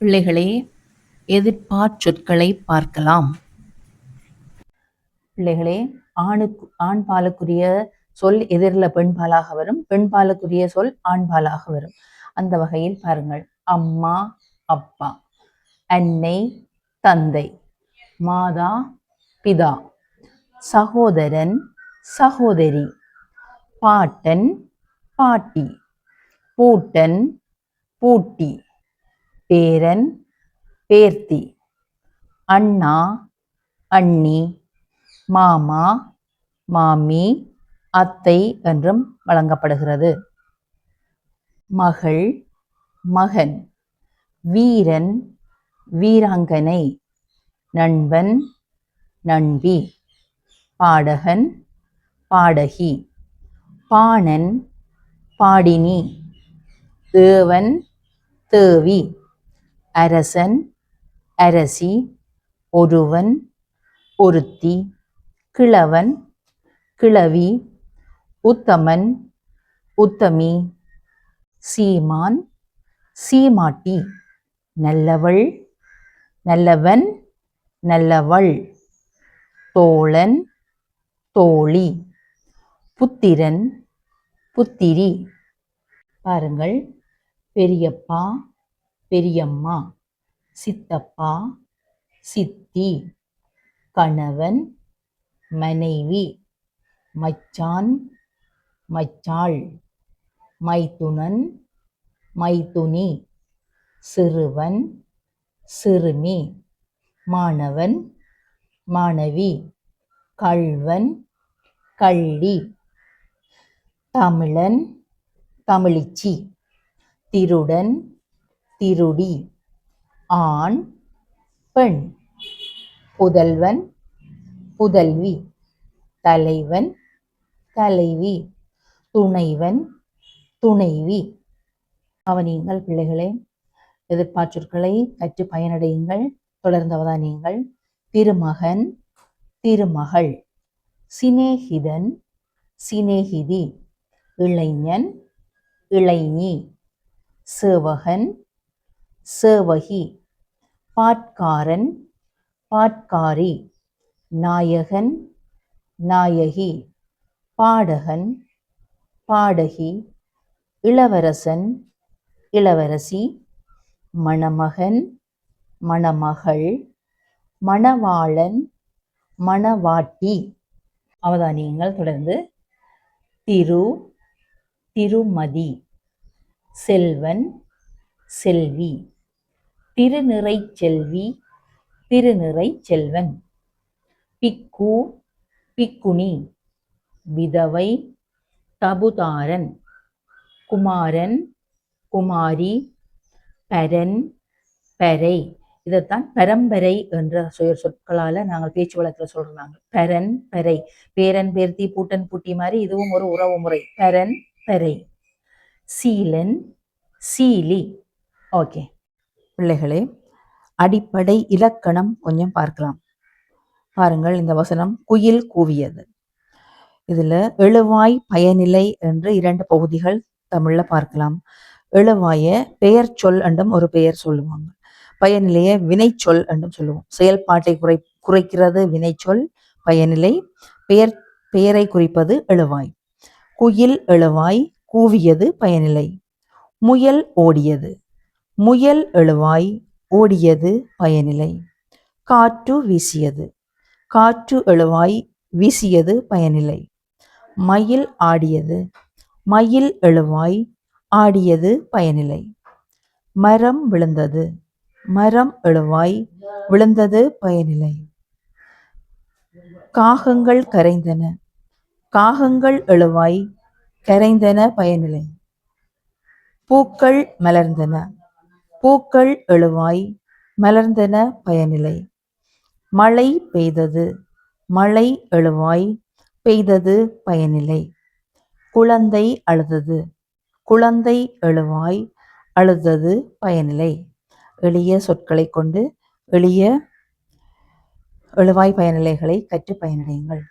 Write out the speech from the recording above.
பிள்ளைகளே, எதிர்ப்பாற் சொற்களை பார்க்கலாம். பிள்ளைகளே, ஆண் பாலுக்குரிய சொல் எதிரில் பெண் பாலாக வரும், பெண் பாலுக்குரிய சொல் ஆண் பாலாக வரும். அந்த வகையில் பாருங்கள், அம்மா அப்பா, அன்னை தந்தை, மாதா பிதா, சகோதரன் சகோதரி, பாட்டன் பாட்டி, பூட்டன் பூட்டி, பேரன் பேர்த்தி, அண்ணா அண்ணி, மாமா மாமி, அத்தை என்றும் வழங்கப்படுகிறது. மகள் மகன், வீரன் வீராங்கனை, நண்பன் நண்பி, பாடகன் பாடகி, பாணன் பாடினி, தேவன் தேவி, அரசன் அரசி, ஒருவன் ஒருத்தி, கிழவன் கிழவி, உத்தமன் உத்தமி, சீமான் சீமாட்டி, நல்லவள் நல்லவன் நல்லவள், தோழன் தோழி, புத்திரன் புத்திரி. பாருங்கள், பெரியப்பா பெரியம்மா, சித்தப்பா சித்தி, கணவன் மனைவி, மச்சான் மச்சாள், மைத்துனன் மைத்துனி, சிறுவன் சிறுமி, மாணவன் மாணவி, கள்வன் கள்ளி, தமிழன் தமிழிச்சி, திருடன் திருடி, ஆண் பெண், புதல்வன் புதல்வி, தலைவன் தலைவி, துணைவன் துணைவி. அவனியங்கள் பிள்ளைகளே, எதிர்ப்பாற்றொற்களை கற்று பயனடையுங்கள். தொடர்ந்து அவதானியுங்கள். திருமகன் திருமகள், சிநேகிதன் சிநேகிதி, இளைஞன் இளைஞி, சேவகன் சேவகி, பாட்காரன் பாட்காரி, நாயகன் நாயகி, பாடகன் பாடகி, இளவரசன் இளவரசி, மணமகன் மணமகள், மணவாளன் மணவாட்டி. அவதானியங்கள் தொடர்ந்து. திருமதி, செல்வன் செல்வி, திருநிறை செல்வி திருநிறை செல்வன், பிக்கு பிக்குனி, விதவை தபுதாரன், குமாரன் குமாரி, பரன் பறை. இதைத்தான் பரம்பரை என்ற சொற்களால் நாங்கள் பேச்சு வழக்கில் சொல்றாங்க. பரன் பறை, பேரன் பேர்த்தி பூட்டன் பூட்டி மாதிரி இதுவும் ஒரு உறவு முறை. பரன் பறை. சீலன் சீலி. ஓகே பிள்ளைகளே, அடிப்படை இலக்கணம் கொஞ்சம் பார்க்கலாம். பாருங்கள், இந்த வசனம் குயில் கூவியது. இதுல எழுவாய் பயனிலை என்று 2 பகுதிகள் தமிழ்ல பார்க்கலாம். எழுவாய பெயர் சொல் என்றும் ஒரு பெயர் சொல்லுவாங்க. பயனிலைய வினைச்சொல் என்றும் சொல்லுவோம். செயல்பாட்டை குறைக்கிறது வினைச்சொல் பயனிலை. பெயரை குறிப்பது எழுவாய். குயில் எழுவாய், கூவியது பயனிலை. முயல் ஓடியது, முயல் எழுவாய், ஓடியது பயனிலை. காற்று வீசியது, காற்று எழுவாய், வீசியது பயனிலை. மயில் ஆடியது, மயில் எழுவாய், ஆடியது பயனிலை. மரம் விழுந்தது, மரம் எழுவாய், விழுந்தது பயனிலை. காகங்கள் கரைந்தன, காகங்கள் எழுவாய், கரைந்தன பயனிலை. பூக்கள் மலர்ந்தன, பூக்கள் எழுவாய், மலர்ந்தன பயனிலை. மழை பெய்தது, மழை எழுவாய், பெய்தது பயனிலை. குழந்தை அழுதது, குழந்தை எழுவாய், அழுதது பயனிலை. எளிய சொற்களை கொண்டு எளிய எழுவாய் பயனிலைகளை கற்று பயனடையுங்கள்.